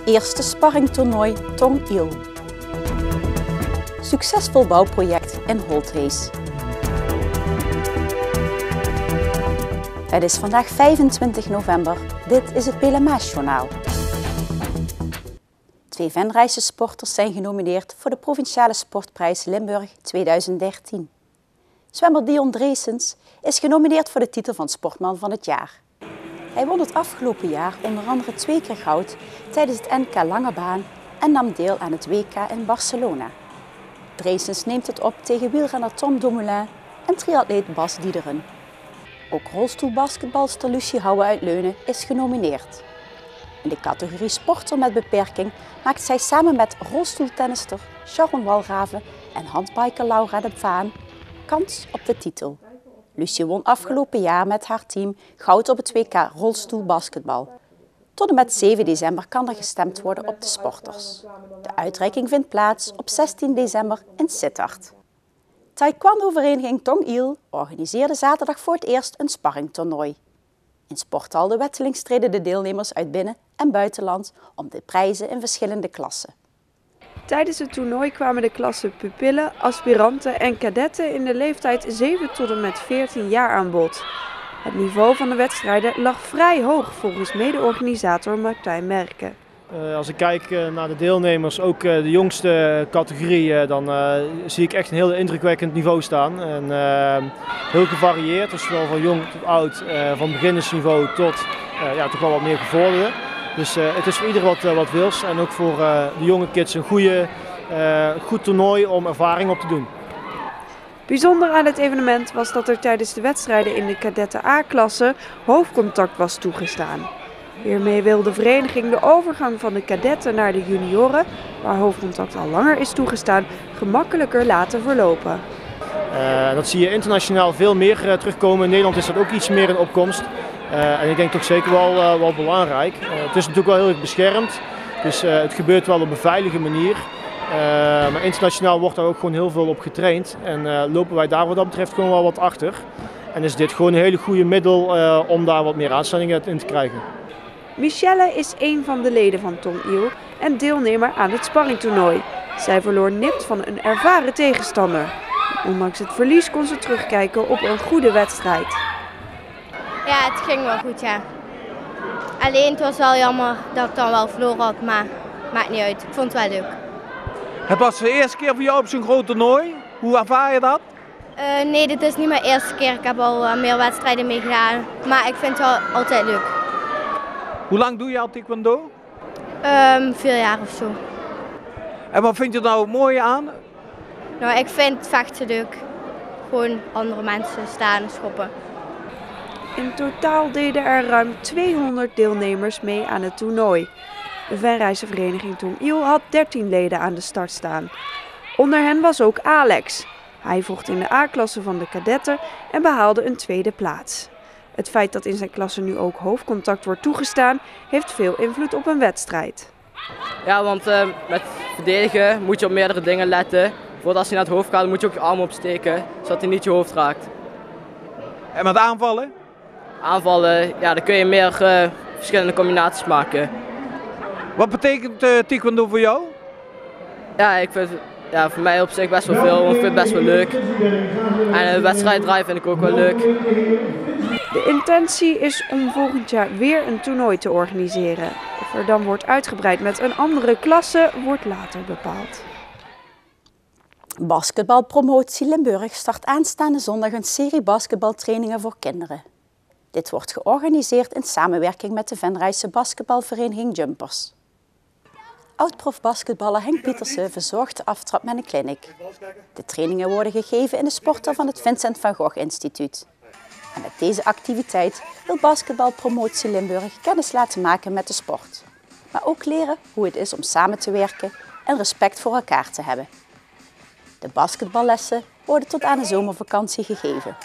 Eerste sparringtoernooi Tong Il. Succesvol bouwproject in Holthees. Het is vandaag 25 november. Dit is het Pelemaasjournaal. 2 Venrayse sporters zijn genomineerd voor de Provinciale Sportprijs Limburg 2013. Zwemmer Dion Dreesens is genomineerd voor de titel van Sportman van het jaar. Hij won het afgelopen jaar onder andere 2 keer goud tijdens het NK Lange Baan en nam deel aan het WK in Barcelona. Dreesens neemt het op tegen wielrenner Tom Dumoulin en triatleet Bas Diederen. Ook rolstoelbasketbalster Lucie Houwe uit Leunen is genomineerd. In de categorie sporter met beperking maakt zij samen met rolstoeltennister Sharon Walraven en handbiker Laura de Vaan kans op de titel. Lucie won afgelopen jaar met haar team goud op het WK rolstoelbasketbal. Tot en met 7 december kan er gestemd worden op de sporters. De uitreiking vindt plaats op 16 december in Sittard. Taekwondo-vereniging Tong Il organiseerde zaterdag voor het eerst een sparringtoernooi. In Sporthal De Wetteling streden de deelnemers uit binnen- en buitenland om de prijzen in verschillende klassen. Tijdens het toernooi kwamen de klassen pupillen, aspiranten en kadetten in de leeftijd 7 tot en met 14 jaar aan bod. Het niveau van de wedstrijden lag vrij hoog volgens mede-organisator Martijn Merken. Als ik kijk naar de deelnemers, ook de jongste categorie, dan zie ik echt een heel indrukwekkend niveau staan. En, heel gevarieerd, dus zowel van jong tot oud, van beginnersniveau tot toch wel wat meer gevorderde. Dus het is voor ieder wat wils en ook voor de jonge kids een goed toernooi om ervaring op te doen. Bijzonder aan het evenement was dat er tijdens de wedstrijden in de kadetten A-klasse hoofdcontact was toegestaan. Hiermee wil de vereniging de overgang van de kadetten naar de junioren, waar hoofdcontact al langer is toegestaan, gemakkelijker laten verlopen. Dat zie je internationaal veel meer terugkomen. In Nederland is dat ook iets meer in opkomst. En ik denk toch zeker wel belangrijk. Het is natuurlijk wel heel erg beschermd, dus het gebeurt wel op een veilige manier. Maar internationaal wordt daar ook gewoon heel veel op getraind en lopen wij daar wat dat betreft gewoon wel wat achter. En is dit gewoon een hele goede middel om daar wat meer aanstellingen in te krijgen. Michelle is een van de leden van Tong Il en deelnemer aan het sparringtoernooi. Zij verloor nipt van een ervaren tegenstander. Ondanks het verlies kon ze terugkijken op een goede wedstrijd. Ja, het ging wel goed, ja. Alleen het was wel jammer dat ik dan wel verloren had, maar maakt niet uit. Ik vond het wel leuk. Het was de eerste keer voor jou op zo'n groot toernooi. Hoe ervaar je dat? Nee, dit is niet mijn eerste keer. Ik heb al meer wedstrijden meegedaan, maar ik vind het wel altijd leuk. Hoe lang doe je al taekwondo? 4 jaar of zo. En wat vind je nou mooi aan? Nou, ik vind vechten leuk. Gewoon andere mensen staan en schoppen. In totaal deden er ruim 200 deelnemers mee aan het toernooi. De Venrayse vereniging Tong Il had 13 leden aan de start staan. Onder hen was ook Alex. Hij vocht in de A-klasse van de kadetten en behaalde een 2e plaats. Het feit dat in zijn klasse nu ook hoofdcontact wordt toegestaan, heeft veel invloed op een wedstrijd. Ja, want met verdedigen moet je op meerdere dingen letten. Voordat als je naar het hoofd gaat, moet je ook je arm opsteken, zodat hij niet je hoofd raakt. En met aanvallen? Aanvallen, ja, dan kun je meer verschillende combinaties maken. Wat betekent taekwondo voor jou? Ja, ik vind voor mij op zich best wel veel, ik vind het best wel leuk. En de wedstrijddraai vind ik ook wel leuk. De intentie is om volgend jaar weer een toernooi te organiseren. Of er dan wordt uitgebreid met een andere klasse, wordt later bepaald. Basketbalpromotie Limburg start aanstaande zondag een serie basketbaltrainingen voor kinderen. Dit wordt georganiseerd in samenwerking met de Venrayse basketbalvereniging Jumpers. Oud-profbasketballer Henk Pietersen verzorgt de aftrap met een clinic. De trainingen worden gegeven in de sporthal van het Vincent van Gogh Instituut. En met deze activiteit wil Basketbalpromotie Limburg kennis laten maken met de sport. Maar ook leren hoe het is om samen te werken en respect voor elkaar te hebben. De basketballessen worden tot aan de zomervakantie gegeven.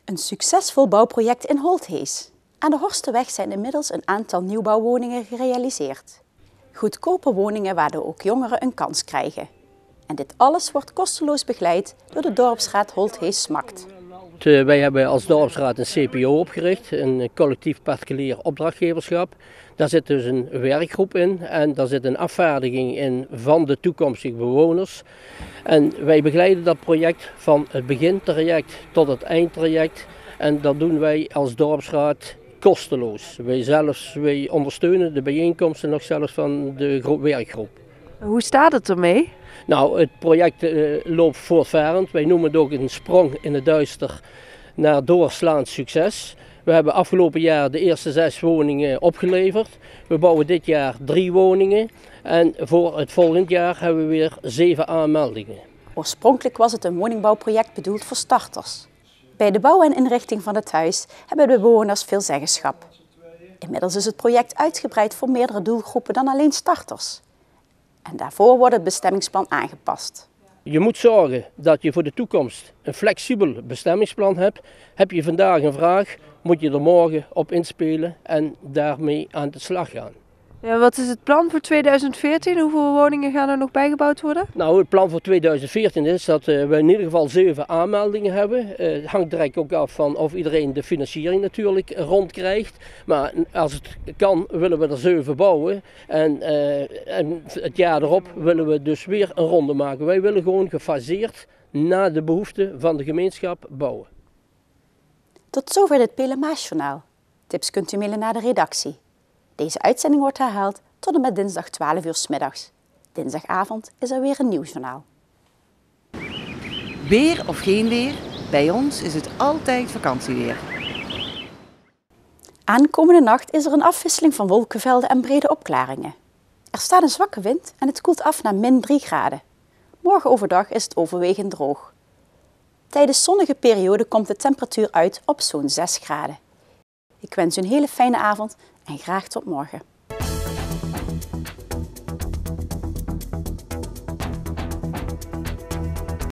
Een succesvol bouwproject in Holthees. Aan de Horstenweg zijn inmiddels een aantal nieuwbouwwoningen gerealiseerd. Goedkope woningen waardoor ook jongeren een kans krijgen. En dit alles wordt kosteloos begeleid door de dorpsraad Holthees Smakt. goed, wij hebben als dorpsraad een CPO opgericht, een collectief particulier opdrachtgeverschap. Daar zit dus een werkgroep in en daar zit een afvaardiging in van de toekomstige bewoners. En wij begeleiden dat project van het begintraject tot het eindtraject en dat doen wij als dorpsraad kosteloos. Wij ondersteunen de bijeenkomsten nog zelfs van de werkgroep. Hoe staat het ermee? Nou, het project loopt voortvarend. Wij noemen het ook een sprong in het duister naar doorslaand succes. We hebben afgelopen jaar de eerste 6 woningen opgeleverd. We bouwen dit jaar 3 woningen en voor het volgend jaar hebben we weer 7 aanmeldingen. Oorspronkelijk was het een woningbouwproject bedoeld voor starters. Bij de bouw en inrichting van het huis hebben de bewoners veel zeggenschap. Inmiddels is het project uitgebreid voor meerdere doelgroepen dan alleen starters. En daarvoor wordt het bestemmingsplan aangepast. Je moet zorgen dat je voor de toekomst een flexibel bestemmingsplan hebt. Heb je vandaag een vraag, moet je er morgen op inspelen en daarmee aan de slag gaan. Ja, wat is het plan voor 2014? Hoeveel woningen gaan er nog bijgebouwd worden? Nou, het plan voor 2014 is dat we in ieder geval 7 aanmeldingen hebben. Het hangt direct ook af van of iedereen de financiering natuurlijk rondkrijgt. Maar als het kan willen we er 7 bouwen. En het jaar erop willen we dus weer een ronde maken. Wij willen gewoon gefaseerd naar de behoeften van de gemeenschap bouwen. Tot zover dit PLMA-journaal. Tips kunt u mailen naar de redactie. Deze uitzending wordt herhaald tot en met dinsdag 12 uur 's middags. Dinsdagavond is er weer een nieuw journaal. Weer of geen weer, bij ons is het altijd vakantieweer. Aankomende nacht is er een afwisseling van wolkenvelden en brede opklaringen. Er staat een zwakke wind en het koelt af naar -3 graden. Morgen overdag is het overwegend droog. Tijdens zonnige periode komt de temperatuur uit op zo'n 6 graden. Ik wens u een hele fijne avond en graag tot morgen.